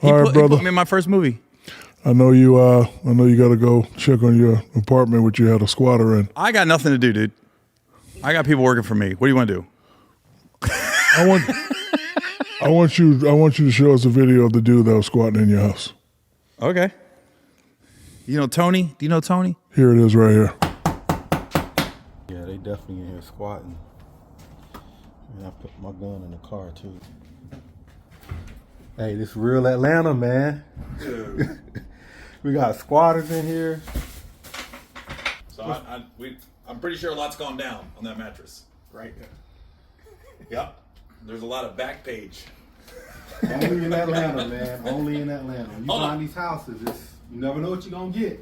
All right, brother. He put me in my first movie. I know you got to go check on your apartment, which you had a squatter in. I got nothing to do, dude. I got people working for me. What do you want to do? I want you to show us a video of the dude that was squatting in your house. Okay. You know Tony? Do you know Tony? Here it is right here. Yeah, they definitely in here squatting. And I put my gun in the car too. Hey, this real Atlanta, man. We got squatters in here. So I'm pretty sure a lot's gone down on that mattress. Right there. Yep. There's a lot of back page. Only in Atlanta, man. Only in Atlanta. You find these houses, you never know what you're gonna get.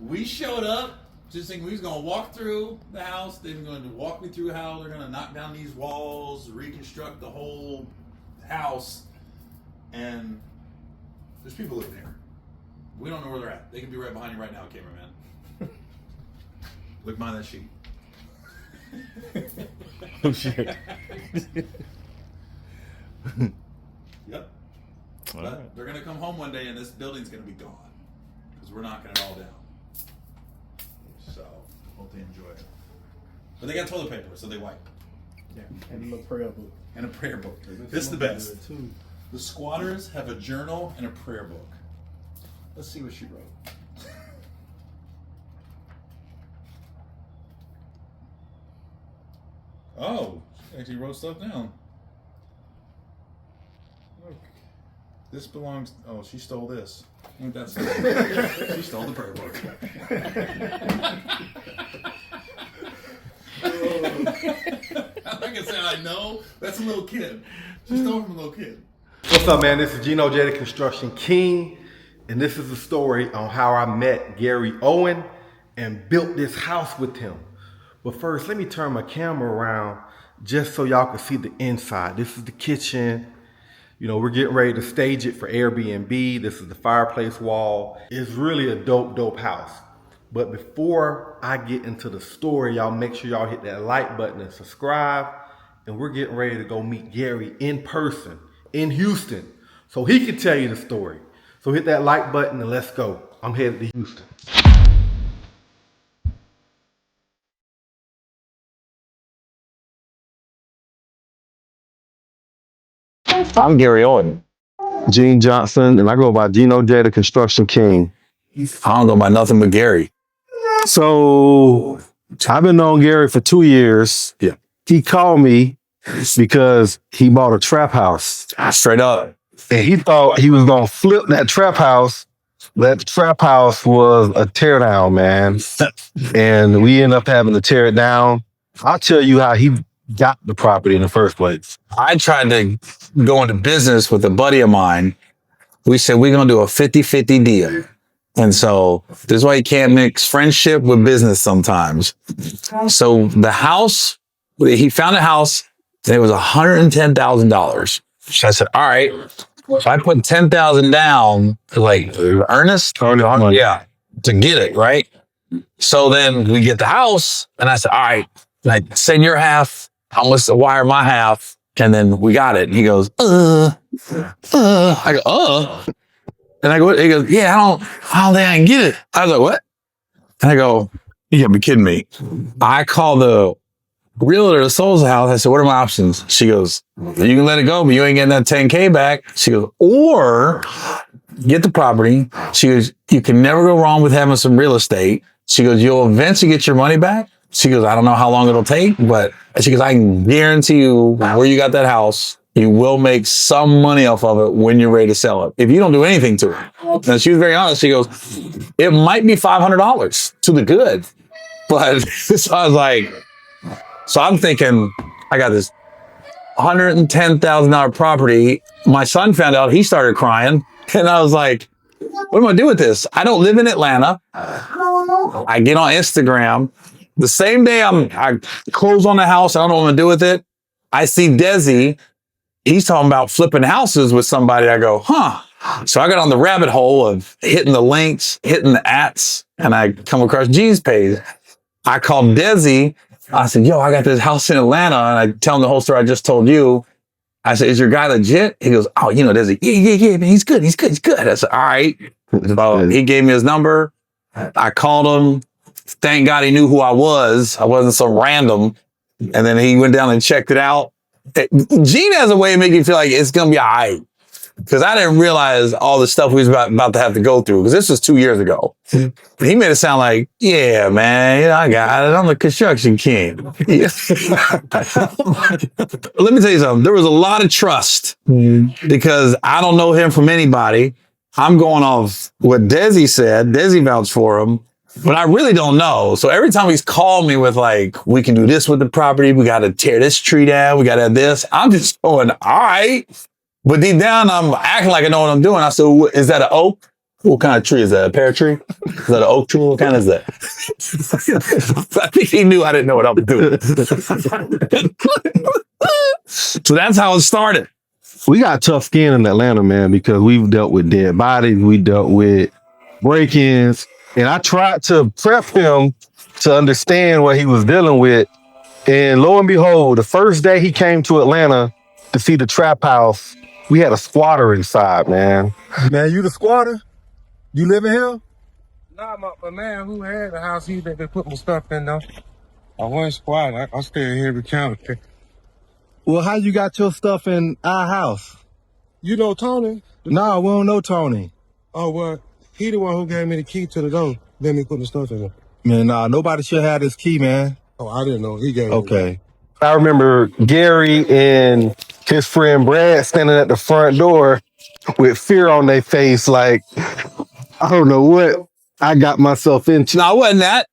We showed up just thinking we was gonna walk through the house. They were going to walk me through how they're gonna knock down these walls, reconstruct the whole house, and there's people living here. We don't know where they're at. They could be right behind you right now, cameraman. Look behind that sheet. Oh shit. Yep. But they're gonna come home one day and this building's gonna be gone because we're knocking it all down. So hope they enjoy it. But they got toilet paper, so they wipe. Yeah, and a little prayer book. And a prayer book. This is the best. The squatters have a journal and a prayer book. Let's see what she wrote. Oh, she actually wrote stuff down. Look. This belongs. Oh, she stole this. That's she stole the prayer book. I can say I know. That's a little kid. She stole from a little kid. What's up, man? This is Geno, the Construction King, and this is a story on how I met Gary Owen and built this house with him. But first, let me turn my camera around just so y'all can see the inside. This is the kitchen. You know, we're getting ready to stage it for Airbnb. This is the fireplace wall. It's really a dope house. But before I get into the story, y'all make sure y'all hit that like button and subscribe. And we're getting ready to go meet Gary in person in Houston so he can tell you the story. So hit that like button and let's go. I'm headed to Houston. I'm Gary Owen. Gene Johnson, and I go by Geno, the Construction King. I don't go by nothing but Gary. So I've been knowing Gary for 2 years. Yeah. He called me because he bought a trap house. Straight up. And he thought he was going to flip that trap house. That trap house was a teardown, man. And we ended up having to tear it down. I'll tell you how he got the property in the first place. I tried to go into business with a buddy of mine. We said, we're going to do a 50-50 deal. And so this is why you can't mix friendship with business sometimes. So the house, he found a house, and it was $110,000. So I said, all right, if I put $10,000 down, like earnest, yeah, to get it, right? So then we get the house, and I said, all right, like send your half, I'm going to wire my half, and then we got it. And he goes, I go, And I go, he goes, yeah, I don't think I can get it. I was like, what? And I go, you gotta be kidding me. I call the realtor that sold the house. I said, what are my options? She goes, you can let it go, but you ain't getting that 10K back. She goes, or get the property. She goes, you can never go wrong with having some real estate. She goes, you'll eventually get your money back. She goes, I don't know how long it'll take, but she goes, I can guarantee you where you got that house, you will make some money off of it when you're ready to sell it. If you don't do anything to it. And she was very honest. She goes, it might be $500 to the good. But so I was like, so I'm thinking, I got this $110,000 property. My son found out, he started crying. And I was like, what am I going to do with this? I don't live in Atlanta. I get on Instagram. The same day I close on the house, I don't know what I'm going to do with it. I see Desi. He's talking about flipping houses with somebody. I go, huh. So I got on the rabbit hole of hitting the links, hitting the ats, and I come across G's page. I called Desi. I said, yo, I got this house in Atlanta. And I tell him the whole story I just told you. I said, is your guy legit? He goes, oh, you know, there's a, yeah, man, he's good. I said, all right. So he gave me his number. I called him. Thank God he knew who I was. I wasn't some random. And then he went down and checked it out. Gene has a way of making you feel like it's going to be all right. Because I didn't realize all the stuff we was about to have to go through. Because this was 2 years ago. He made it sound like, yeah, man, I got it. I'm the construction king. Let me tell you something. There was a lot of trust because I don't know him from anybody. I'm going off what Desi said. Desi vouched for him. But I really don't know. So every time he's called me with like, we can do this with the property. We got to tear this tree down. We got to have this. I'm just going, all right. But deep down, I'm acting like I know what I'm doing. I said, is that an oak? What kind of tree is that? A pear tree? Is that an oak tree? What kind is that? I think he knew I didn't know what I was doing. So that's how it started. We got tough skin in Atlanta, man, because we've dealt with dead bodies. We dealt with break-ins. And I tried to prep him to understand what he was dealing with. And lo and behold, the first day he came to Atlanta to see the trap house, we had a squatter inside, man. Man, you the squatter? You live in here? Nah, my man who had the house, he they put my stuff in though. I wasn't squatting. I stay here every counter. Well, how you got your stuff in our house? You know Tony? Nah, we don't know Tony. Oh, well, he the one who gave me the key to the door. Let me put the stuff in there. Man, nah, nobody should have this key, man. Oh, I didn't know. He gave me Okay. I remember Gary and his friend Brad standing at the front door with fear on their face, like, I don't know what I got myself into. No, it wasn't that.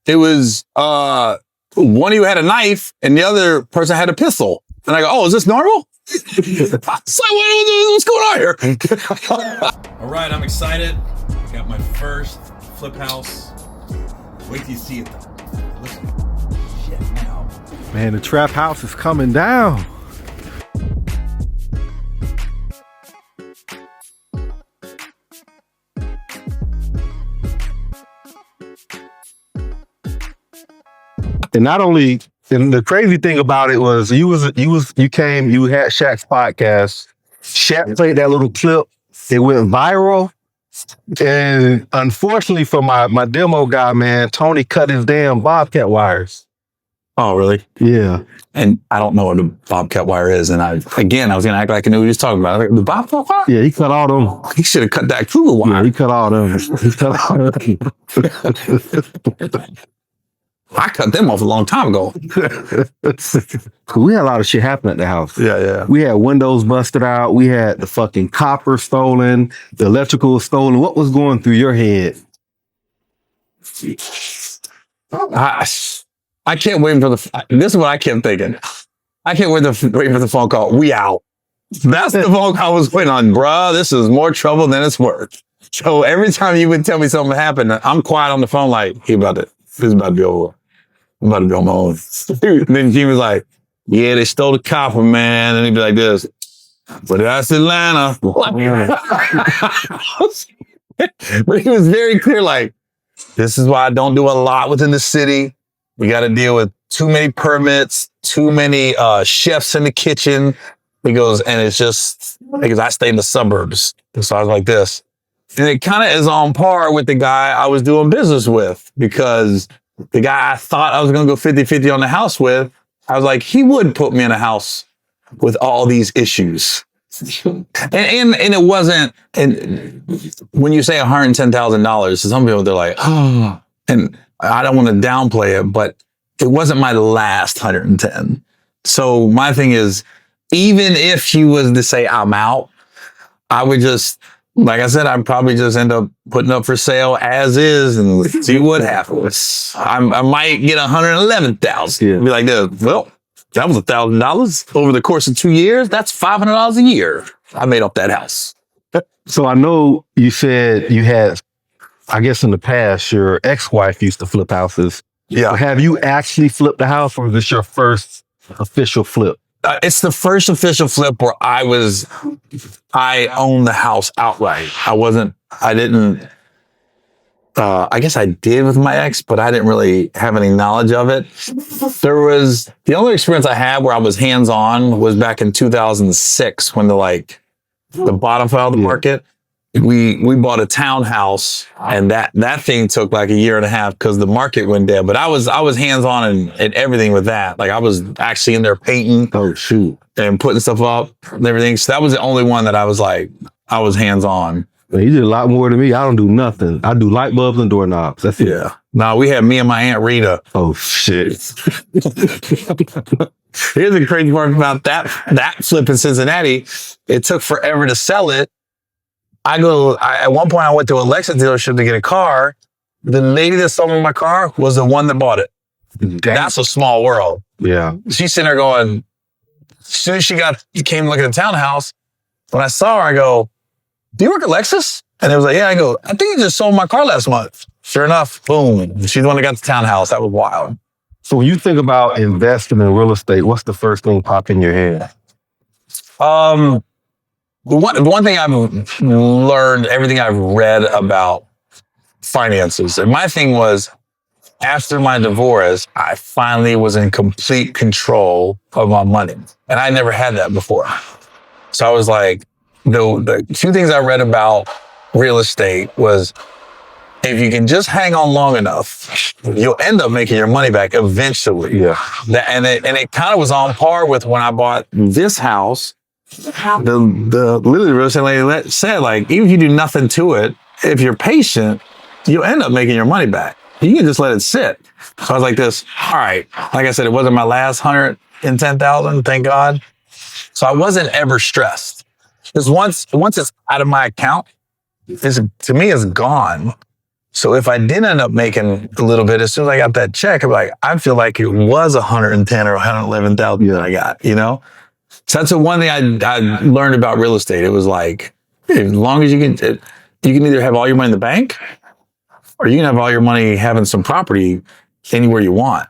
It was one of you had a knife and the other person had a pistol. And I go, oh, is this normal? It's like, what's going on here? All right, I'm excited. I got my first flip house. Wait till you see it though. Listen, shit now. Man, the trap house is coming down. And not only, and the crazy thing about it was you had Shaq's podcast. Shaq played that little clip. It went viral. And unfortunately for my demo guy, man, Tony cut his damn Bobcat wires. Oh, really? Yeah. And I don't know what a bobcat wire is. And I was going to act like I knew what he was talking about. Like, the bobcat wire? Yeah, he cut all them. He should have cut that Cougar wire. Yeah, he cut all them. I cut them off a long time ago. We had a lot of shit happen at the house. Yeah. We had windows busted out. We had the fucking copper stolen. The electrical was stolen. What was going through your head? I can't wait for this is what I kept thinking. I can't wait for the phone call. We out. That's the phone call I was waiting on. Bruh, this is more trouble than it's worth. So every time you would tell me something happened, I'm quiet on the phone like, this is about to be over. I'm about to be on my own. And then Gene was like, yeah, they stole the copper, man. And he'd be like this, but that's Atlanta. But he was very clear, like, this is why I don't do a lot within the city. We got to deal with too many permits, too many chefs in the kitchen. He goes, and it's just, because I stay in the suburbs. So I was like this. And it kind of is on par with the guy I was doing business with, because the guy I thought I was going to go 50-50 on the house with, I was like, he would put me in a house with all these issues. and it wasn't, and when you say $110,000, some people, they're like, oh, and I don't want to downplay it, but it wasn't my last 110. So my thing is, even if she was to say I'm out, I would just, like I said, I'd probably just end up putting up for sale as is and see what happens. I might get 111,000. Yeah. Be like, well, that was $1,000 over the course of 2 years. That's $500 a year I made off that house. So I know you said you had, I guess in the past, your ex-wife used to flip houses. Yeah. Have you actually flipped a house, or is this your first official flip? It's the first official flip where I owned the house outright. I guess I did with my ex, but I didn't really have any knowledge of it. The only experience I had where I was hands-on was back in 2006 when the bottom fell out of the market. We bought a townhouse and that thing took like a year and a half because the market went down. But I was hands-on and everything with that. Like I was actually in there painting. Oh shoot. And putting stuff up and everything. So that was the only one that I was hands-on. Man, you did a lot more than me. I don't do nothing. I do light bulbs and doorknobs. That's it. Yeah. No, we had me and my Aunt Rita. Oh shit. Here's the crazy part about that flip in Cincinnati. It took forever to sell it. At one point I went to a Lexus dealership to get a car. The lady that sold me my car was the one that bought it. Damn. That's a small world. Yeah. She's sitting there going, as soon as she came looking at the townhouse, when I saw her, I go, do you work at Lexus? And it was like, yeah. I go, I think you just sold my car last month. Sure enough, boom. She's the one that got the townhouse. That was wild. So when you think about investing in real estate, what's the first thing pop in your head? The one thing I've learned, everything I've read about finances, and my thing was, after my divorce, I finally was in complete control of my money. And I never had that before. So I was like, the two things I read about real estate was, if you can just hang on long enough, you'll end up making your money back eventually. Yeah. And it kind of was on par with when I bought this house. The literally real estate lady said, like, even if you do nothing to it, if you're patient, you'll end up making your money back. You can just let it sit. So I was like this, all right. Like I said, it wasn't my last 110,000, thank God. So I wasn't ever stressed. Because once it's out of my account, to me, it's gone. So if I did end up making a little bit, as soon as I got that check, I'm like, I feel like it was 110 or 111,000 that I got, you know? So that's the one thing I learned about real estate. It was like, as long as you can either have all your money in the bank, or you can have all your money having some property anywhere you want.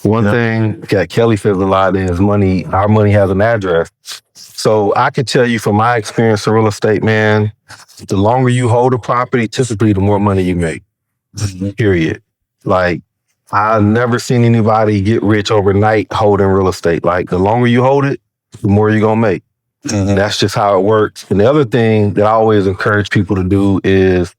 One thing that Kelley says a lot is money. Our money has an address. So I can tell you from my experience in real estate, man, the longer you hold a property, typically the more money you make. Period. Like, I've never seen anybody get rich overnight holding real estate. Like, the longer you hold it, the more you're gonna make. Mm-hmm. That's just how it works. And the other thing that I always encourage people to do is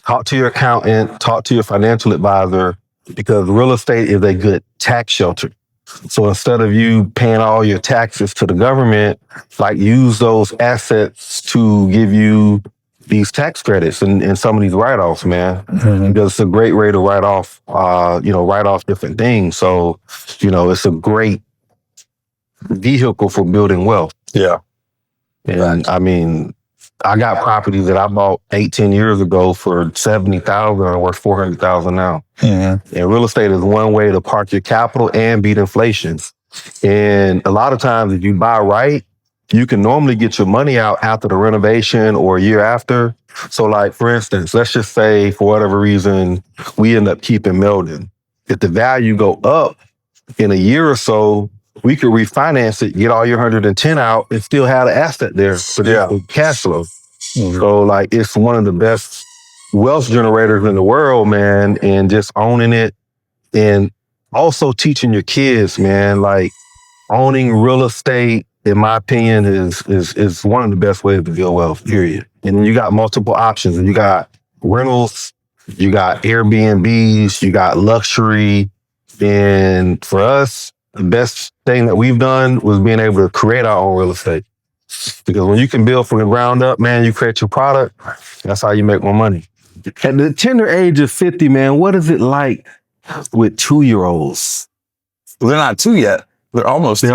talk to your accountant, talk to your financial advisor, because real estate is a good tax shelter. So instead of you paying all your taxes to the government, like, use those assets to give you these tax credits and some of these write-offs, man. Mm-hmm. Because it's a great way to write off different things. So, it's a great vehicle for building wealth. Yeah. And I mean, I got properties that I bought 18 years ago for $70,000 and worth $400,000 now. Mm-hmm. And real estate is one way to park your capital and beat inflation. And a lot of times, if you buy right, you can normally get your money out after the renovation or a year after. So, like, for instance, let's just say for whatever reason, we end up keeping Meldon. If the value go up in a year or so, we could refinance it, get all your 110 out, and still have the asset there for the cash flow. Mm-hmm. So, like, it's one of the best wealth generators in the world, man, and just owning it. And also teaching your kids, man, like, owning real estate, in my opinion, is one of the best ways to build wealth, period. And then you got multiple options. And you got rentals, you got Airbnbs, you got luxury. And for us, the best thing that we've done was being able to create our own real estate. Because when you can build from the ground up, man, you create your product, that's how you make more money. At the tender age of 50, man, what is it like with 2-year-olds? Well, they're not 2 yet. They're almost 2.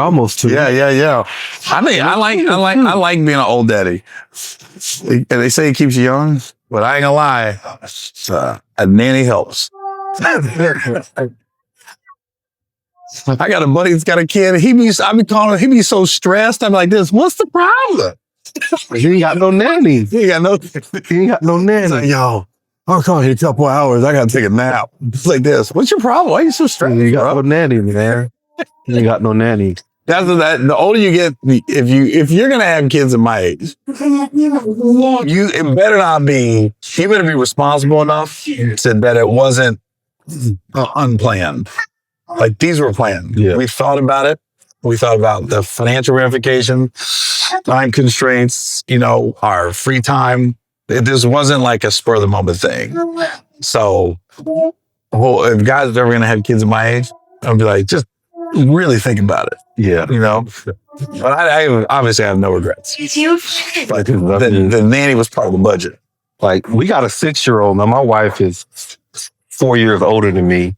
Yeah. I think I like being an old daddy. And they say it keeps you young, but I ain't gonna lie. A nanny helps. I got a buddy that's got a kid. He be so stressed. I'm like this. What's the problem? He ain't got no nanny. He ain't got no nanny. Like, yo, I'll call you in a couple hours. I gotta take a nap. It's like this. What's your problem? Why are you so stressed? You got no nanny, man. You ain't got no nanny. The older you get, if you're gonna have kids at my age, it better not be. You better be responsible enough that it wasn't unplanned. Like these were planned. Yeah. We thought about it. We thought about the financial ramifications, time constraints, our free time. This wasn't like a spur of the moment thing. So, if guys are ever going to have kids at my age, I'll be like, just really think about it. Yeah. But I obviously have no regrets. But the nanny was part of the budget. Like, we got a 6-year-old. Now, my wife is 4 years older than me.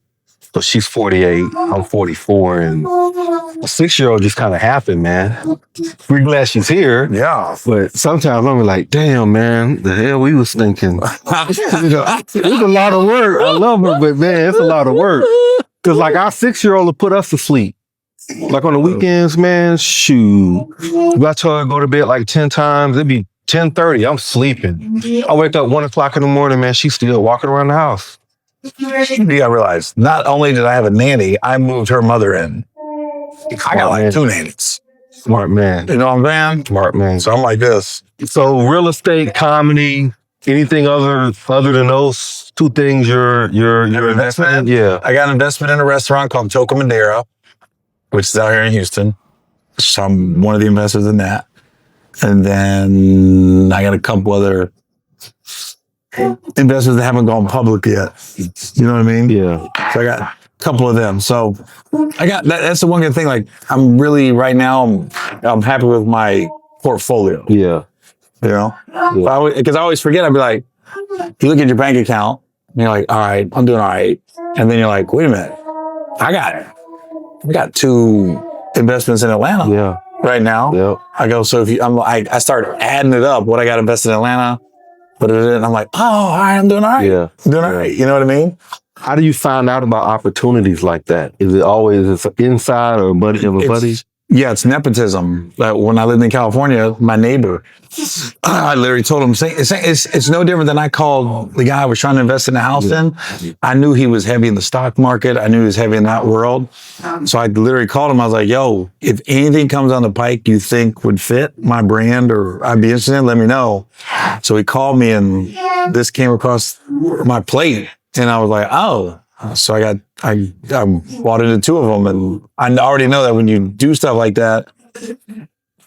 So she's 48, I'm 44, and a 6-year-old just kind of happened, man. We're glad she's here. Yeah. But sometimes I'm like, damn, man, the hell we was thinking. It's a lot of work. I love her, but man, it's a lot of work. Because like our 6-year-old will put us to sleep. Like on the weekends, man, shoot. If I tell her to go to bed like 10 times, it'd be 10:30. I'm sleeping. I wake up 1 o'clock in the morning, man, she's still walking around the house. You gotta realize, not only did I have a nanny, I moved her mother in. I got like 2 nannies. Smart man. You know what I'm saying? Smart man. So I'm like this. So real estate, comedy, anything other than those 2 things you're investing in? Yeah. I got an investment in a restaurant called Toca Madera, which is out here in Houston. So I'm one of the investors in that. And then I got a couple other investors that haven't gone public yet. You know what I mean? Yeah. So I got a couple of them. So I got that's the one good thing. Like I'm really right now, I'm happy with my portfolio. Yeah. Because I always forget. I'd be like, you look at your bank account and you're like, all right, I'm doing all right. And then you're like, wait a minute, I got 2 investments in Atlanta right now. Yep. I go, so I start adding it up, what I got invested in Atlanta, put it in, and I'm like, oh, all right, I'm doing all right. Yeah. I'm doing all right. You know what I mean? How do you find out about opportunities like that? Is it always inside or buddy of a buddy? Yeah, it's nepotism. When I lived in California, my neighbor, I literally told him, it's no different than I called the guy I was trying to invest in the house in. I knew he was heavy in the stock market. I knew he was heavy in that world. So I literally called him. I was like, yo, if anything comes on the pike you think would fit my brand or I'd be interested in, let me know. So he called me and this came across my plate. And I was like, oh. So I bought into 2 of them, and I already know that when you do stuff like that,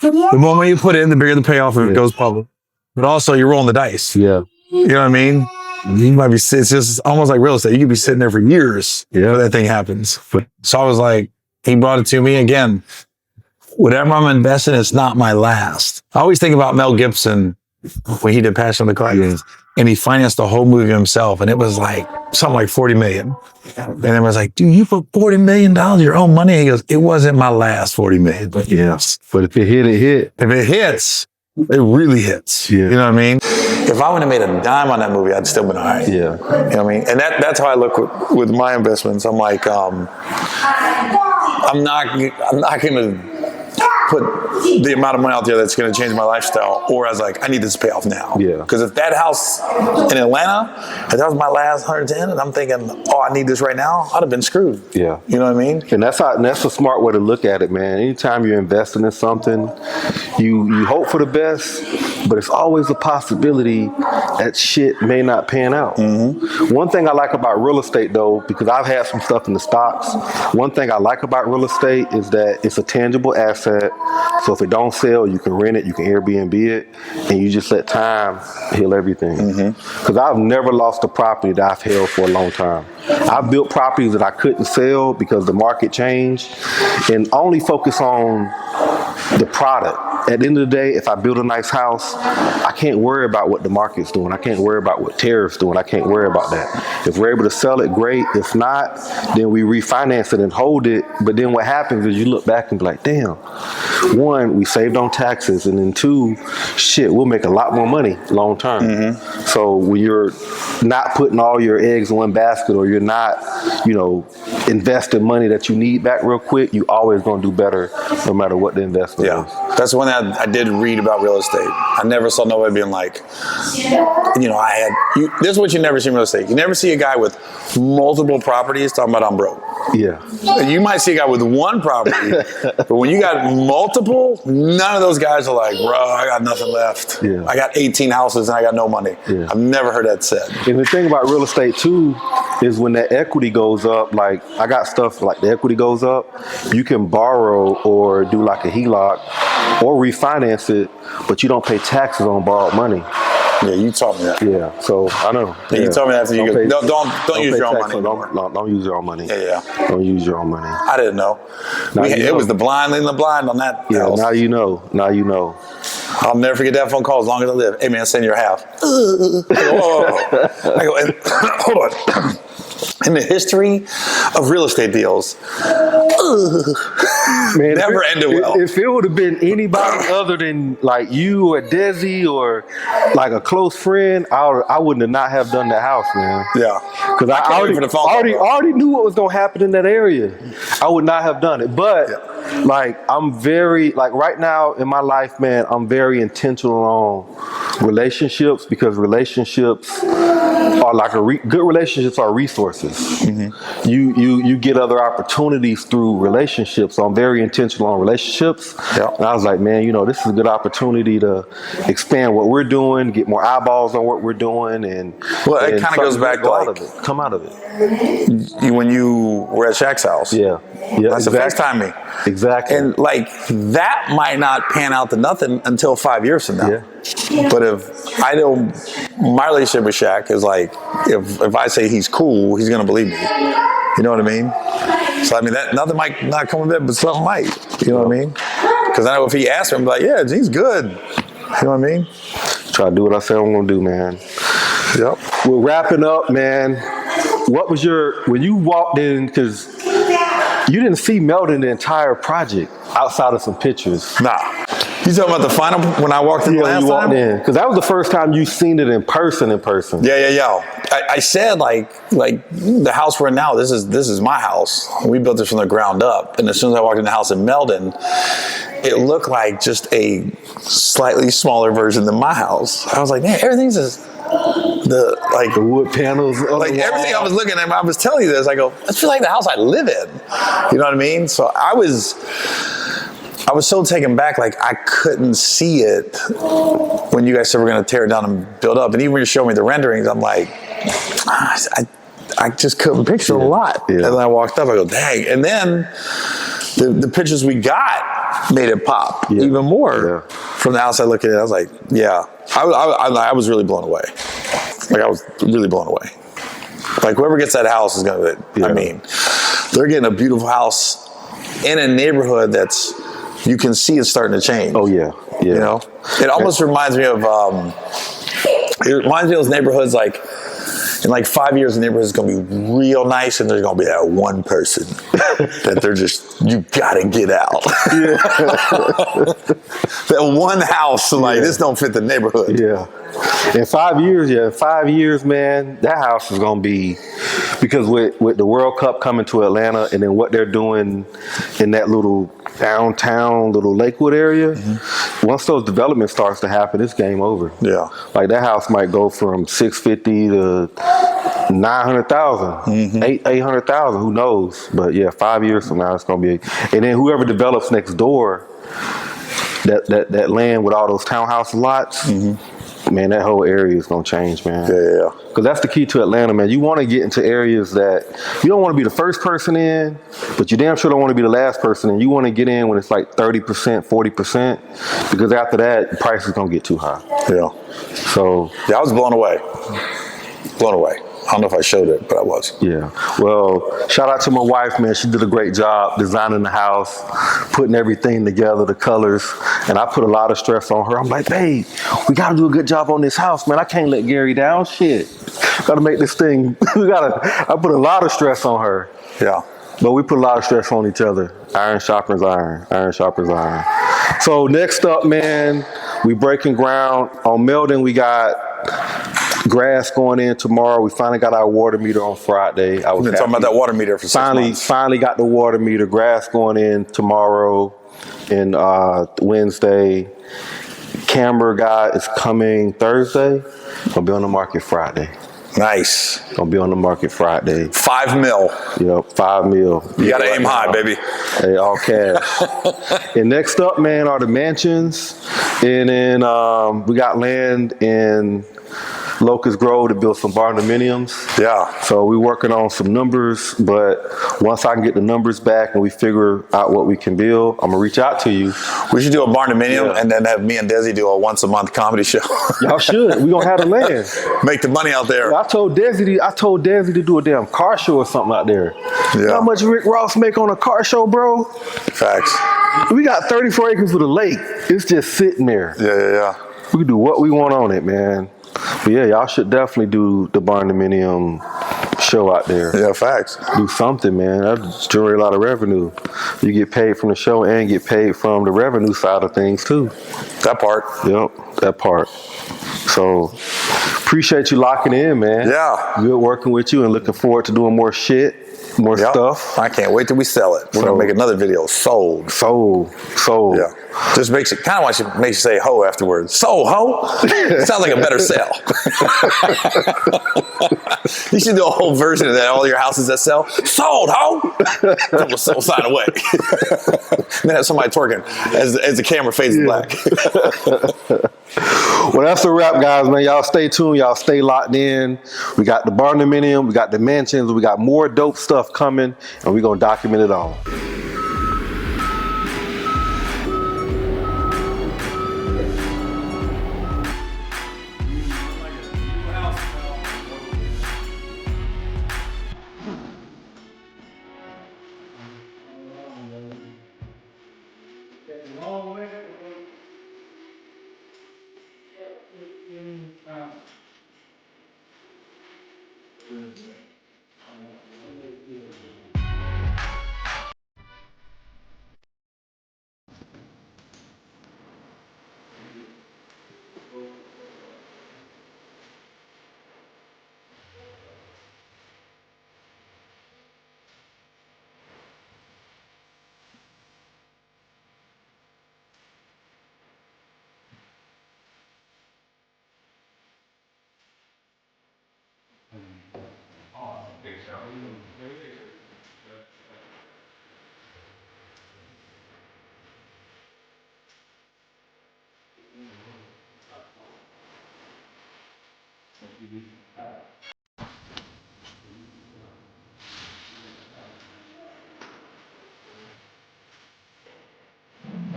the more you put in, the bigger the payoff if it goes public. But also, you're rolling the dice. Yeah. You know what I mean? You might be. It's just almost like real estate. You could be sitting there for years before that thing happens. So I was like, he brought it to me again. Whatever I'm investing, it's not my last. I always think about Mel Gibson when he did Passion of the Christ. And he financed the whole movie himself. And it was like something like $40 million. And I was like, dude, you put $40 million, your own money. He goes, it wasn't my last $40 million. But yes. But if it hit, it hit. If it hits, it really hits. Yeah. You know what I mean? If I would have made a dime on that movie, I'd still been all right. Yeah. You know what I mean? And that's how I look with my investments. I'm like, I'm not going to put the amount of money out there that's going to change my lifestyle, or I was like, I need this to pay off now. Yeah. Because if that house in Atlanta, if that was my last 110, and I'm thinking, oh, I need this right now, I'd have been screwed. Yeah. You know what I mean? And that's a smart way to look at it, man. Anytime you're investing in something, you hope for the best, but it's always a possibility that shit may not pan out. Mm-hmm. One thing I like about real estate, though, because I've had some stuff in the stocks, one thing I like about real estate is that it's a tangible asset. So if it don't sell, you can rent it, you can Airbnb it, and you just let time heal everything. Because I've never lost a property that I've held for a long time. I've built properties that I couldn't sell because the market changed, and only focus on the product. At the end of the day, if I build a nice house, I can't worry about what the market's doing. I can't worry about what tariffs doing. I can't worry about that. If we're able to sell it, great. If not, then we refinance it and hold it. But then what happens is you look back and be like, damn, 1, we saved on taxes, and then 2, shit, we'll make a lot more money long term. So when you're not putting all your eggs in one basket, or you're not, investing money that you need back real quick, you always gonna do better no matter what the investment is. That's the one that I did read about real estate. I never saw nobody being like, this is what you never see in real estate. You never see a guy with multiple properties talking about I'm broke. Yeah. You might see a guy with one property, but when you got multiple, none of those guys are like, bro, I got nothing left. Yeah. I got 18 houses and I got no money. Yeah. I've never heard that said. And the thing about real estate too is when that equity goes up, like I got stuff like the equity goes up, you can borrow or do like a HELOC or refinance it, but you don't pay taxes on borrowed money. Yeah, you taught me that. Yeah, so I know. Yeah, you told me that. Don't use your own money. Don't use your own money. Yeah. Don't use your own money. I didn't know. It was the blind leading the blind on that. Yeah, house. now you know. Now you know. I'll never forget that phone call as long as I live. Hey man, send your half. I go, hold on. In the history of real estate deals, man, never ended well. If it would have been anybody other than like you or Desi or like a close friend, I wouldn't have done that house, man. Yeah, because I already knew what was gonna happen in that area. I would not have done it, but like I'm very like right now in my life, man. I'm very intentional on relationships because relationships are like good relationships are resources. Mm-hmm. You get other opportunities through relationships. So I'm very intentional on relationships. Yeah. And I was like, man, this is a good opportunity to expand what we're doing, get more eyeballs on what we're doing, and it kind of goes back to come out of it. When you were at Shaq's house. Yeah. That's exactly. FaceTime me. Exactly. And like that might not pan out to nothing until 5 years from now. Yeah. But if I know my relationship with Shaq is like, if I say he's cool, he's gonna believe me. You know what I mean? So I mean that nothing might not come of it, but something might. You know what I mean? Because I know if he asks me, I'm like, yeah, he's good. You know what I mean? Try to do what I said I'm gonna do, man. Yep. We're wrapping up, man. What was when you walked in, because you didn't see Meldon the entire project outside of some pictures. Nah. You talking about the final when I walked in last time? Because that was the first time you seen it in person. Yeah. I said like the house we're in now. This is my house. We built this from the ground up. And as soon as I walked in the house in Meldon, it looked like just a slightly smaller version than my house. I was like, man, everything's just the wood panels, like everything. I was looking at. I was telling you this. I go, I feel like the house I live in. You know what I mean? So I was so taken back, like I couldn't see it when you guys said we're going to tear it down and build up. And even when you showed me the renderings, I'm like, I just couldn't picture a lot. Yeah. And then I walked up, I go, dang. And then the pictures we got made it pop even more. From the outside looking at it, I was like, yeah. I was really blown away. Like I was really blown away. Like whoever gets that house is going to, I mean, they're getting a beautiful house in a neighborhood that's, you can see it's starting to change. Oh yeah. You know, it almost reminds me of those neighborhoods like in like 5 years the neighborhood is going to be real nice and there's going to be that one person that they're just, you got to get out. That one house, like this don't fit the neighborhood. Yeah. In 5 years, man, that house is going to be, because with the World Cup coming to Atlanta and then what they're doing in that little downtown, little Lakewood area, once those development starts to happen, it's game over. Yeah. Like that house might go from 650 to 900,000, 800,000, who knows? But yeah, 5 years from now, it's going to be, and then whoever develops next door, that land with all those townhouse lots, man, that whole area is going to change, man. Yeah. Because that's the key to Atlanta, man. You want to get into areas that you don't want to be the first person in, but you damn sure don't want to be the last person in. You want to get in when it's like 30%, 40%, because after that, the price is going to get too high. Yeah. So. Yeah, I was blown away. Blown away. I don't know if I showed it, but I was. Yeah. Well, shout out to my wife, man. She did a great job designing the house, putting everything together, the colors. And I put a lot of stress on her. I'm like, babe, we got to do a good job on this house, man. I can't let Gary down. Shit. Got to make this thing. I put a lot of stress on her. Yeah. But we put a lot of stress on each other. Iron sharpens iron. Iron sharpens iron. So next up, man, we breaking ground. On Meldon, we got grass going in tomorrow. We finally got our water meter on Friday. We've been talking about that water meter for 6 months. Finally got the water meter. Grass going in tomorrow and Wednesday. Camera guy is coming Thursday. Gonna be on the market Friday. Nice. Gonna be on the market Friday. 5 mil. Yep, 5 mil. You gotta aim high, baby. Hey, all cash. And next up, man, are the mansions. And then we got land in Locust Grove to build some barndominiums. Yeah. So we're working on some numbers, but once I can get the numbers back and we figure out what we can build, I'm gonna reach out to you. We should do a barndominium and then have me and Desi do a once a month comedy show. Y'all should. We gonna have the land. Make the money out there. I told Desi to do a damn car show or something out there. Yeah. You know how much Rick Ross make on a car show, bro? Facts. We got 34 acres with a lake. It's just sitting there. Yeah. We can do what we want on it, man. But yeah, y'all should definitely do the barndominium show out there. Yeah, facts. Do something, man. That generate a lot of revenue. You get paid from the show and get paid from the revenue side of things too. That part. Yep, that part. So appreciate you locking in, man. Yeah. Good working with you and looking forward to doing more shit, more stuff. I can't wait till we sell it. We're gonna make another video. Sold. Yeah. Just makes it kind of makes you say ho afterwards. So ho? Sounds like a better sell. You should do a whole version of that. All your houses that sell. Sold ho. Couple sold sign away. And then have somebody twerking as the camera fades to black. Well, that's a wrap, guys, man. Y'all stay tuned. Y'all stay locked in. We got the barndominium, we got the mansions, we got more dope stuff coming, and we're going to document it all.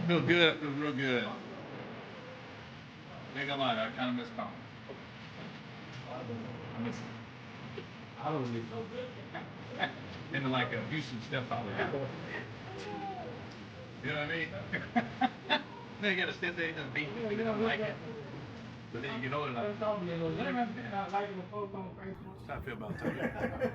Feels good. Feels real good. Think I might. I kind of miss Colin. I miss him. I don't need so good. Into like an abusive stepfather. You know what I mean? Then you got a step there, he doesn't beat me. He doesn't like it. But then you get older, like, what's how I feel about that?